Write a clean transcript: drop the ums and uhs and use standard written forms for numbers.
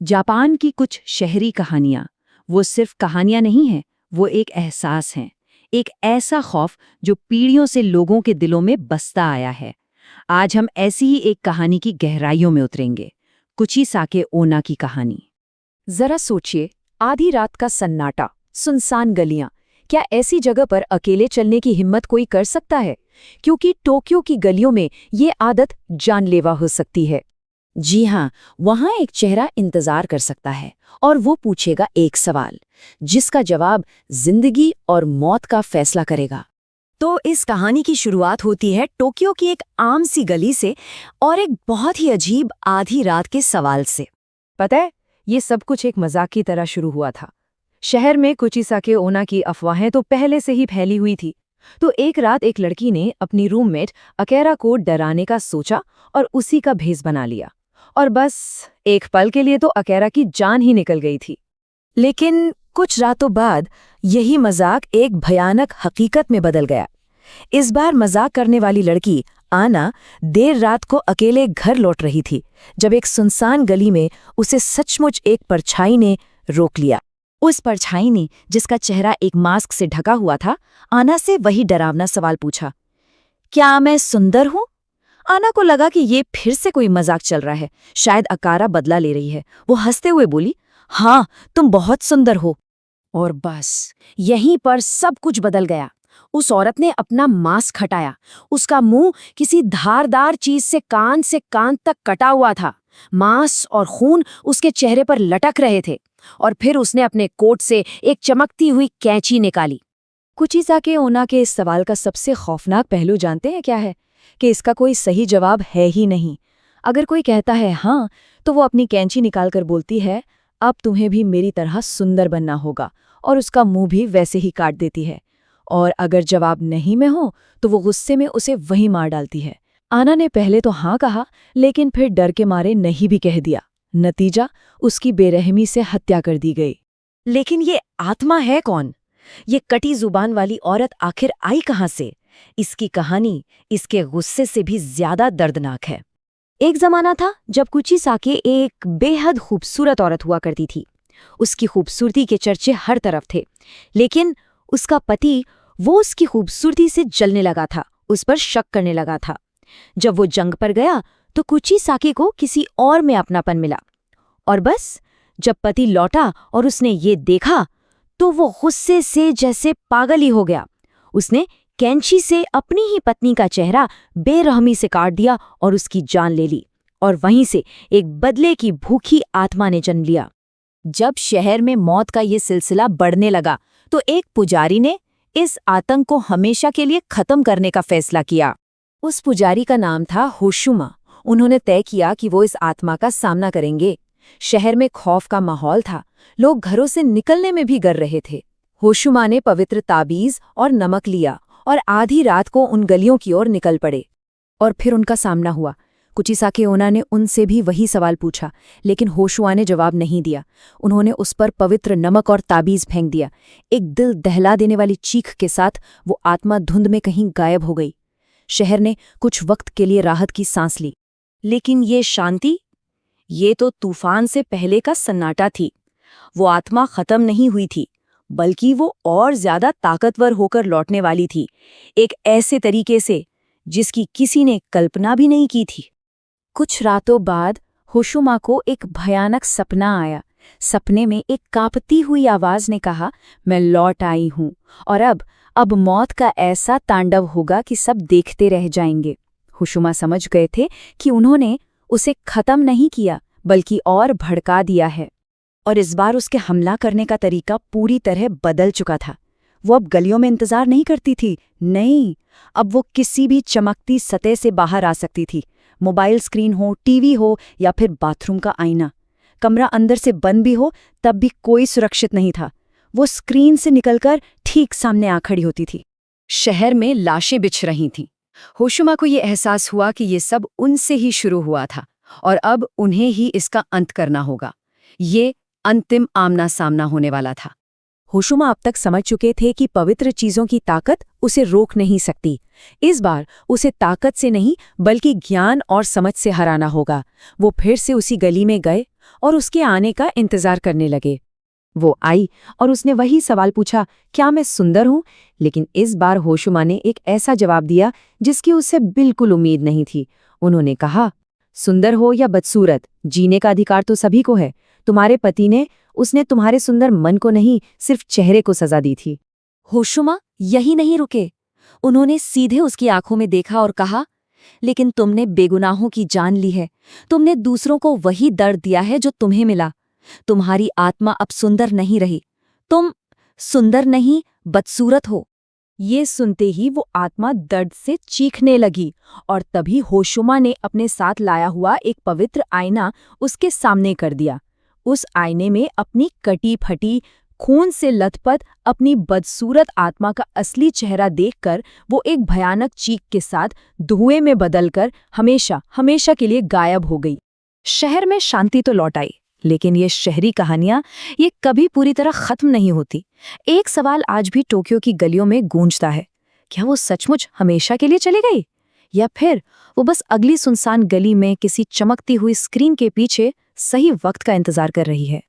Japan की कुछ शहरी कहानियां वो सिर्फ कहानियां नहीं हैं, वो एक एहसास हैं। एक ऐसा खौफ जो पीढ़ियों से लोगों के दिलों में बसता आया है। आज हम ऐसी ही एक कहानी की गहराइयों में उतरेंगे। कुचिसाके ओना की कहानी। जरा सोचिए, आधी रात का सन्नाटा, सुनसान गलियां। क्या ऐसी जगह पर अकेले चलने की हिम्मत कोई कर सकता है? क्योंकि टोक्यो की गलियों में ये आदत जानलेवा हो सकती है। जी हाँ, वहाँ एक चेहरा इंतजार कर सकता है और वो पूछेगा एक सवाल, जिसका जवाब जिंदगी और मौत का फैसला करेगा। तो इस कहानी की शुरुआत होती है टोक्यो की एक आम सी गली से और एक बहुत ही अजीब आधी रात के सवाल से। पता है, ये सब कुछ एक मजाक की तरह शुरू हुआ था। शहर में कुचिसाके ओना की अफवाहें तो पहले से ही फैली हुई थी। तो एक रात एक लड़की ने अपनी रूममेट अकेरा को डराने का सोचा और उसी का भेस बना लिया। और बस एक पल के लिए तो अकेरा की जान ही निकल गई थी। लेकिन कुछ रातों बाद यही मजाक एक भयानक हकीकत में बदल गया। इस बार मजाक करने वाली लड़की आना देर रात को अकेले घर लौट रही थी, जब एक सुनसान गली में उसे सचमुच एक परछाई ने रोक लिया। उस परछाई ने, जिसका चेहरा एक मास्क से ढका हुआ था, आना से वही डरावना सवाल पूछा, क्या मैं सुंदर हूं? आना को लगा कि ये फिर से कोई मजाक चल रहा है, शायद अकारा बदला ले रही है। वो हंसते हुए बोली, हाँ, तुम बहुत सुंदर हो। और बस यहीं पर सब कुछ बदल गया। उस औरत ने अपना मास्क हटाया। उसका मुंह किसी धारदार चीज से कान तक कटा हुआ था। मांस और खून उसके चेहरे पर लटक रहे थे। और फिर उसने अपने कोट से एक चमकती हुई कैंची निकाली। कुचिसाके ओना के इस सवाल का सबसे खौफनाक पहलू जानते हैं क्या है? कि इसका कोई सही जवाब है ही नहीं। अगर कोई कहता है हाँ, तो वो अपनी कैंची निकालकर बोलती है, अब तुम्हें भी मेरी तरह सुंदर बनना होगा, और उसका मुंह भी वैसे ही काट देती है। और अगर जवाब नहीं में हो तो वो गुस्से में उसे वहीं मार डालती है। आना ने पहले तो हाँ कहा, लेकिन फिर डर के मारे नहीं भी कह दिया। नतीजा, उसकी बेरहमी से हत्या कर दी गई। लेकिन ये आत्मा है कौन? ये कटी जुबान वाली औरत आखिर आई कहाँ से? इसकी कहानी इसके गुस्से से भी ज्यादा दर्दनाक है। एक जमाना था जब कुचिसाके एक बेहद खूबसूरत औरत हुआ करती थी। उसकी खूबसूरती के चर्चे हर तरफ थे, लेकिन उसका पति, वो उसकी खूबसूरती से जलने लगा था, उस पर शक करने लगा था। जब वो जंग पर गया तो कुचिसाके को किसी और में अपनापन मिला। और बस जब पति लौटा और उसने ये देखा तो वो गुस्से से जैसे पागल ही हो गया। उसने कैंची से अपनी ही पत्नी का चेहरा बेरहमी से काट दिया और उसकी जान ले ली। और वहीं से एक बदले की भूखी आत्मा ने जन्म लिया। जब शहर में मौत का ये सिलसिला बढ़ने लगा तो एक पुजारी ने इस आतंक को हमेशा के लिए खत्म करने का फैसला किया। उस पुजारी का नाम था होशुमा। उन्होंने तय किया कि वो इस आत्मा का सामना करेंगे। शहर में खौफ का माहौल था, लोग घरों से निकलने में भी डर रहे थे। होशुमा ने पवित्र ताबीज और नमक लिया और आधी रात को उन गलियों की ओर निकल पड़े। और फिर उनका सामना हुआ। कुचिसाके ओना ने उनसे भी वही सवाल पूछा, लेकिन होशुआ ने जवाब नहीं दिया। उन्होंने उस पर पवित्र नमक और ताबीज फेंक दिया। एक दिल दहला देने वाली चीख के साथ वो आत्मा धुंध में कहीं गायब हो गई। शहर ने कुछ वक्त के लिए राहत की सांस ली। लेकिन ये शांति, ये तो तूफान से पहले का सन्नाटा थी। वो आत्मा खत्म नहीं हुई थी, बल्कि वो और ज्यादा ताकतवर होकर लौटने वाली थी, एक ऐसे तरीके से जिसकी किसी ने कल्पना भी नहीं की थी। कुछ रातों बाद होशुमा को एक भयानक सपना आया। सपने में एक कांपती हुई आवाज ने कहा, मैं लौट आई हूं और अब मौत का ऐसा तांडव होगा कि सब देखते रह जाएंगे। होशुमा समझ गए थे कि उन्होंने उसे खत्म नहीं किया, बल्कि और भड़का दिया है। और इस बार उसके हमला करने का तरीका पूरी तरह बदल चुका था। वो अब गलियों में इंतजार नहीं करती थी, नहीं, अब वो किसी भी चमकती सतह से बाहर आ सकती थी। मोबाइल स्क्रीन हो, टीवी हो या फिर बाथरूम का आईना। कमरा अंदर से बंद भी हो तब भी कोई सुरक्षित नहीं था। वो स्क्रीन से निकलकर ठीक सामने आ खड़ी होती थी। शहर में लाशें बिछ रही थीं। होशुमा को ये एहसास हुआ कि ये सब उनसे ही शुरू हुआ था और अब उन्हें ही इसका अंत करना होगा। ये अंतिम आमना सामना होने वाला था। होशुमा अब तक समझ चुके थे कि पवित्र चीजों की ताकत उसे रोक नहीं सकती। इस बार उसे ताकत से नहीं, बल्कि ज्ञान और समझ से हराना होगा। वो फिर से उसी गली में गए और उसके आने का इंतजार करने लगे। वो आई और उसने वही सवाल पूछा, क्या मैं सुंदर हूं? लेकिन इस बार होशुमा ने एक ऐसा जवाब दिया जिसकी उसे बिल्कुल उम्मीद नहीं थी। उन्होंने कहा, सुंदर हो या बदसूरत, जीने का अधिकार तो सभी को है। तुम्हारे पति ने, उसने तुम्हारे सुंदर मन को नहीं, सिर्फ चेहरे को सजा दी थी। होशुमा यही नहीं रुके। उन्होंने सीधे उसकी आंखों में देखा और कहा, लेकिन तुमने बेगुनाहों की जान ली है। तुमने दूसरों को वही दर्द दिया है जो तुम्हें मिला। तुम्हारी आत्मा अब सुंदर नहीं रही। तुम सुंदर नहीं, बदसूरत हो। ये सुनते ही वो आत्मा दर्द से चीखने लगी और तभी होशुमा ने अपने साथ लाया हुआ एक पवित्र आईना उसके सामने कर दिया। उस आईने में अपनी कटी फटी, खून से लथपथ अपनी बदसूरत आत्मा का असली चेहरा देखकर वो एक भयानक चीख के साथ धुएं में बदलकर हमेशा हमेशा के लिए गायब हो गई। शहर में शांति तो लौट आई, लेकिन ये शहरी कहानियां ये कभी पूरी तरह खत्म नहीं होती। एक सवाल आज भी टोक्यो की गलियों में गूंजता है, क्या वो सचमुच हमेशा के लिए चली गई, या फिर वो बस अगली सुनसान गली में किसी चमकती हुई स्क्रीन के पीछे सही वक्त का इंतजार कर रही है।